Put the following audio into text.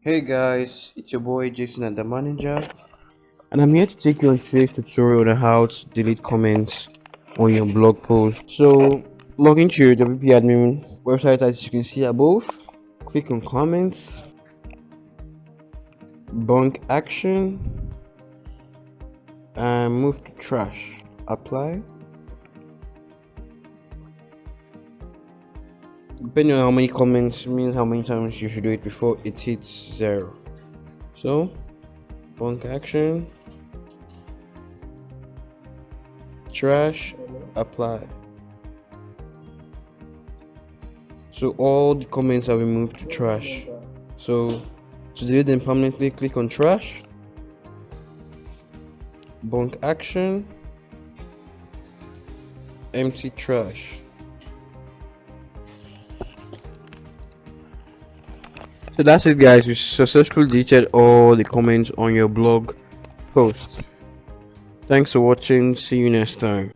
Hey guys, it's your boy Jason and the manager, and I'm here to take you on today's tutorial on how to delete comments on your blog post. So, log into your WP admin website as you can see above, click on comments, bunk action, and move to trash. Apply. Depending on how many comments means how many times you should do it before it hits 0. So, bunk action, trash, apply. So all the comments have been moved to trash. So to delete them permanently, click on trash, bunk action, empty trash. So that's it guys, you successfully deleted all the comments on your blog post. Thanks for watching, see you next time.